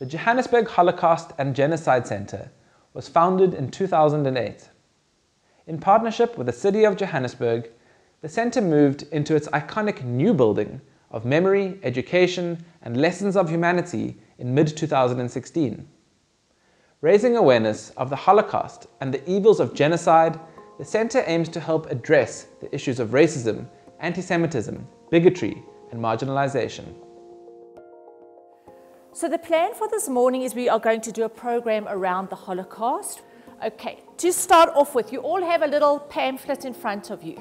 The Johannesburg Holocaust and Genocide Centre was founded in 2008. In partnership with the city of Johannesburg, the centre moved into its iconic new building of memory, education and lessons of humanity in mid-2016. Raising awareness of the Holocaust and the evils of genocide, the centre aims to help address the issues of racism, anti-Semitism, bigotry and marginalization. So the plan for this morning is we are going to do a program around the Holocaust. Okay, to start off with, you all have a little pamphlet in front of you.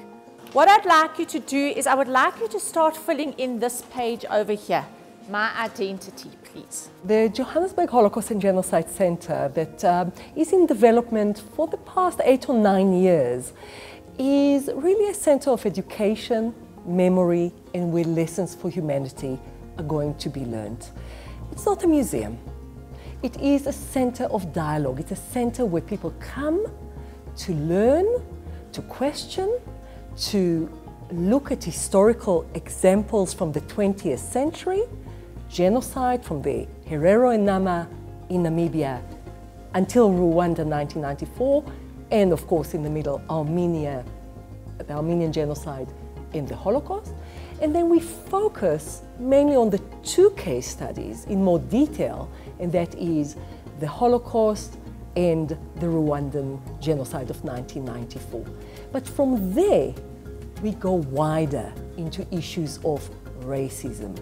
What I'd like you to do is I would like you to start filling in this page over here. My identity, please. The Johannesburg Holocaust and Genocide Centre that is in development for the past 8 or 9 years is really a centre of education, memory and where lessons for humanity are going to be learned. It's not a museum. It is a centre of dialogue. It's a centre where people come to learn, to question, to look at historical examples from the 20th century, genocide from the Herero and Nama in Namibia until Rwanda 1994, and of course in the middle, Armenia, the Armenian genocide and the Holocaust. And then we focus mainly on the 2 case studies in more detail, and that is the Holocaust and the Rwandan genocide of 1994. But from there, we go wider into issues of racism,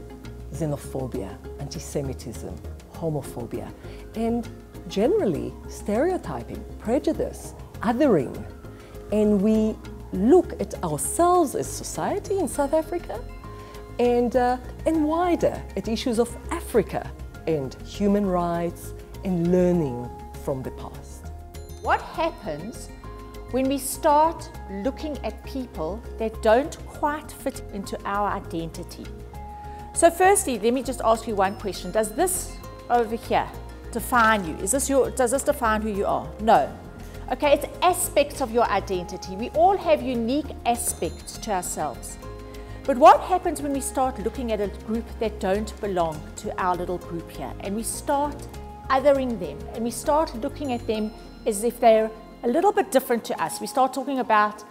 xenophobia, anti-Semitism, homophobia, and generally stereotyping, prejudice, othering. And we look at ourselves as society in South Africa and wider at issues of Africa and human rights and learning from the past. What happens when we start looking at people that don't quite fit into our identity? So firstly, let me just ask you one question. Does this over here define you? Does this define who you are? No. Okay, it's aspects of your identity. We all have unique aspects to ourselves. But what happens when we start looking at a group that don't belong to our little group here, and we start othering them, and we start looking at them as if they're a little bit different to us? We start talking about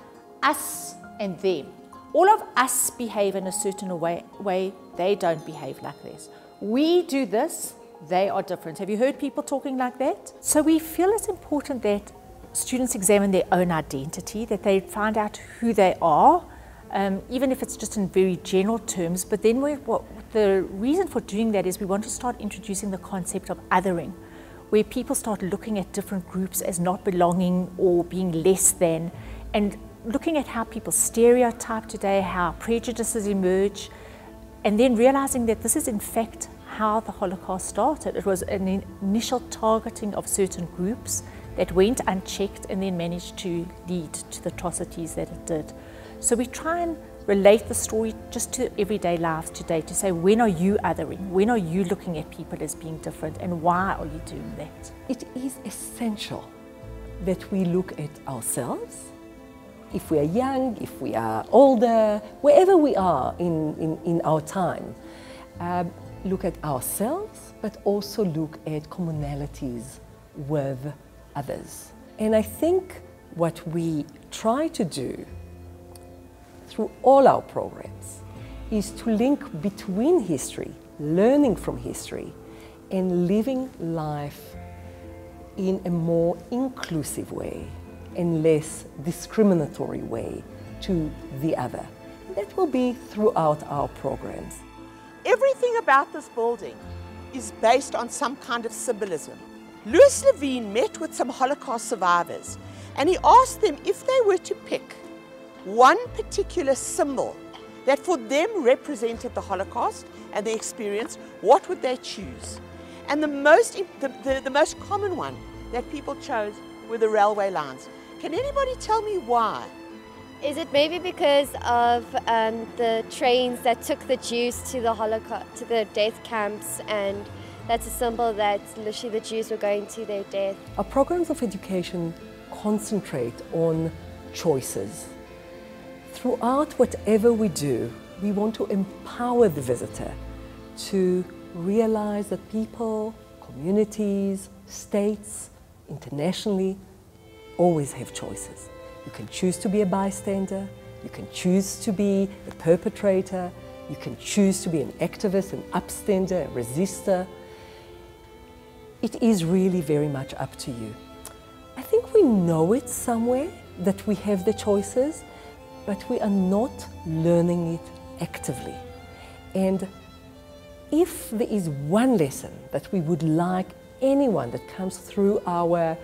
us and them. All of us behave in a certain way, they don't behave like this. We do this, they are different. Have you heard people talking like that? So we feel it's important that students examine their own identity, that they find out who they are, even if it's just in very general terms. But then the reason for doing that is we want to start introducing the concept of othering, where people start looking at different groups as not belonging or being less than, and looking at how people stereotype today, how prejudices emerge, and then realizing that this is in fact how the Holocaust started. It was an initial targeting of certain groups that went unchecked and then managed to lead to the atrocities that it did. So we try and relate the story just to everyday lives today, to say, when are you othering? When are you looking at people as being different, and why are you doing that? It is essential that we look at ourselves, if we are young, if we are older, wherever we are in our time. Look at ourselves, but also look at commonalities with others. And I think what we try to do through all our programs is to link between history, learning from history, and living life in a more inclusive way and less discriminatory way to the other. And that will be throughout our programs. Everything about this building is based on some kind of symbolism. Louis Levine met with some Holocaust survivors and he asked them if they were to pick one particular symbol that for them represented the Holocaust and the experience, what would they choose? And the most common one that people chose were the railway lines. Can anybody tell me why? Is it maybe because of the trains that took the Jews to the Holocaust, to the death camps, and that's a symbol that literally the Jews were going to their death? Our programs of education concentrate on choices. Throughout whatever we do, we want to empower the visitor to realize that people, communities, states, internationally, always have choices. You can choose to be a bystander, you can choose to be a perpetrator, you can choose to be an activist, an upstander, a resistor. It is really very much up to you. I think we know it somewhere that we have the choices, but we are not learning it actively. And if there is one lesson that we would like anyone that comes through our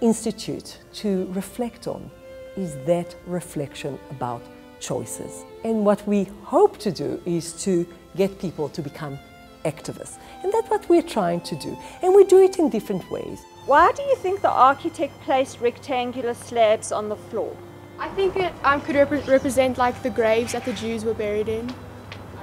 institute to reflect on, is that reflection about choices. And what we hope to do is to get people to become activists. And that's what we're trying to do. And we do it in different ways. Why do you think the architect placed rectangular slabs on the floor? I think it could represent like the graves that the Jews were buried in.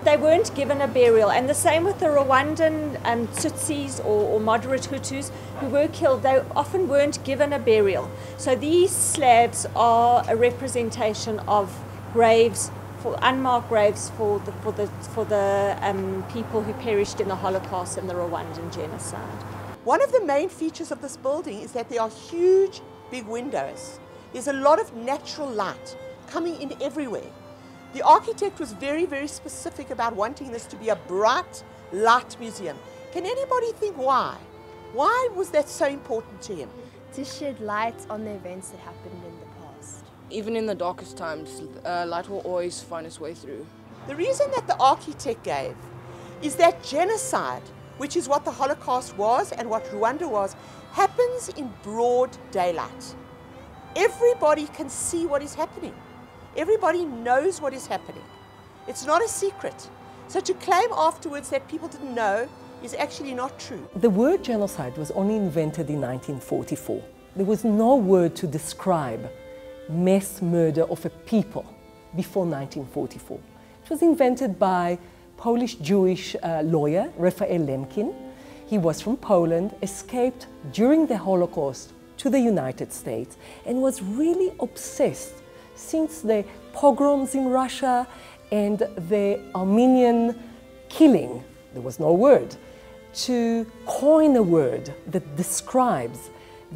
They weren't given a burial, and the same with the Rwandan Tutsis or moderate Hutus who were killed. They often weren't given a burial. So these slabs are a representation of graves, for unmarked graves for the people who perished in the Holocaust and the Rwandan genocide. One of the main features of this building is that there are huge, big windows. There's a lot of natural light coming in everywhere. The architect was very, very specific about wanting this to be a bright light museum. Can anybody think why? Why was that so important to him? To shed light on the events that happened in the past. Even in the darkest times, light will always find its way through. The reason that the architect gave is that genocide, which is what the Holocaust was and what Rwanda was, happens in broad daylight. Everybody can see what is happening. Everybody knows what is happening. It's not a secret. So to claim afterwards that people didn't know is actually not true. The word genocide was only invented in 1944. There was no word to describe mass murder of a people before 1944. It was invented by Polish-Jewish lawyer Raphael Lemkin. He was from Poland, escaped during the Holocaust to the United States, and was really obsessed since the pogroms in Russia and the Armenian killing, there was no word, to coin a word that describes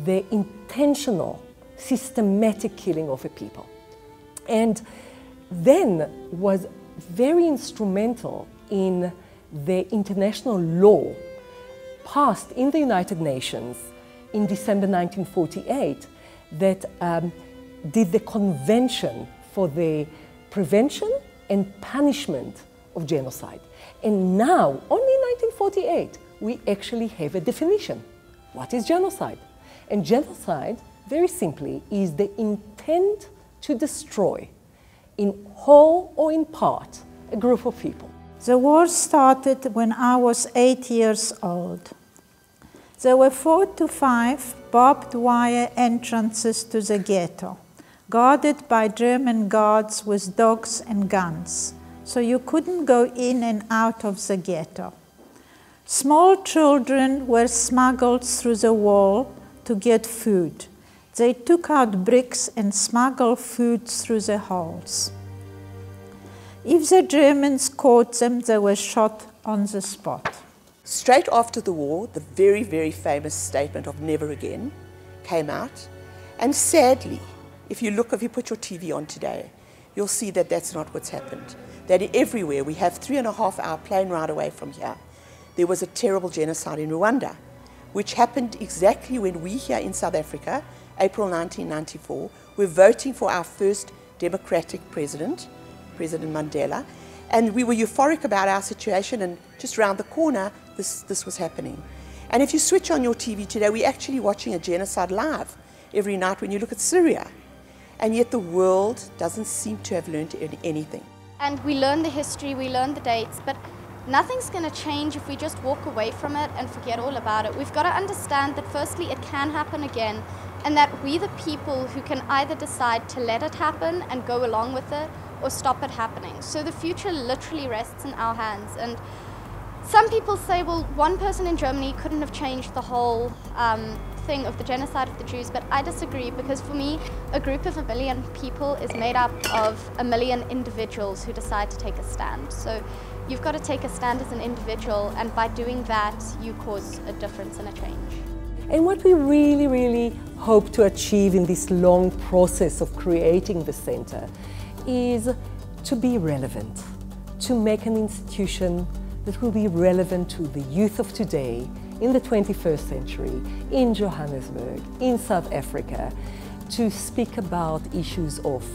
the intentional, systematic killing of a people. And then was very instrumental in the international law passed in the United Nations in December 1948 that did the Convention for the Prevention and Punishment of Genocide. And now, only in 1948, we actually have a definition. What is genocide? And genocide, very simply, is the intent to destroy, in whole or in part, a group of people. The war started when I was 8 years old. There were 4 to 5 barbed wire entrances to the ghetto, guarded by German guards with dogs and guns, so you couldn't go in and out of the ghetto. Small children were smuggled through the wall to get food. They took out bricks and smuggled food through the holes. If the Germans caught them, they were shot on the spot. Straight after the war, the very, very famous statement of never again came out. And sadly, if you put your TV on today, you'll see that that's not what's happened. That everywhere, we have 3.5-hour plane ride away from here, there was a terrible genocide in Rwanda, which happened exactly when we here in South Africa, April 1994, were voting for our first democratic president, President Mandela, and we were euphoric about our situation, and just round the corner, this was happening. And if you switch on your TV today, we're actually watching a genocide live every night when you look at Syria. And yet the world doesn't seem to have learned anything. And we learn the history, we learn the dates, but nothing's going to change if we just walk away from it and forget all about it. We've got to understand that firstly it can happen again, and that we the people who can either decide to let it happen and go along with it or stop it happening. So the future literally rests in our hands. And some people say, well, one person in Germany couldn't have changed the whole thing of the genocide of the Jews, but I disagree, because for me, a group of 1 million people is made up of 1 million individuals who decide to take a stand. So you've got to take a stand as an individual, and by doing that, you cause a difference and a change. And what we really, really hope to achieve in this long process of creating the centre is to be relevant, to make an institution that will be relevant to the youth of today, in the 21st century, in Johannesburg, in South Africa, to speak about issues of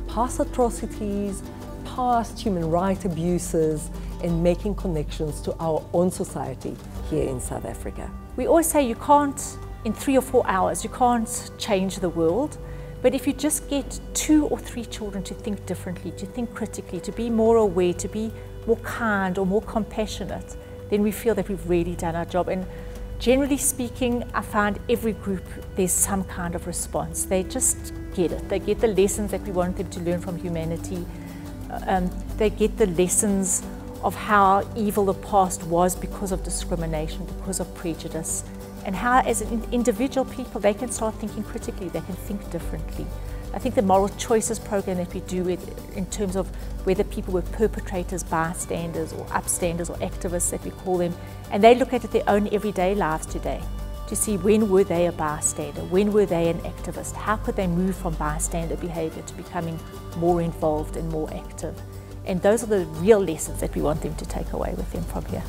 past atrocities, past human rights abuses, and making connections to our own society here in South Africa. We always say you can't, in 3 or 4 hours, you can't change the world, but if you just get 2 or 3 children to think differently, to think critically, to be more aware, to be more kind or more compassionate, then we feel that we've really done our job. And generally speaking, I find every group, there's some kind of response. They just get it. They get the lessons that we want them to learn from humanity. They get the lessons of how evil the past was because of discrimination, because of prejudice, and how as an individual people they can start thinking critically, they can think differently. I think the moral choices program that we do in terms of whether people were perpetrators, bystanders or upstanders or activists that we call them, and they look at their own everyday lives today to see when were they a bystander, when were they an activist, how could they move from bystander behaviour to becoming more involved and more active. And those are the real lessons that we want them to take away with them from here.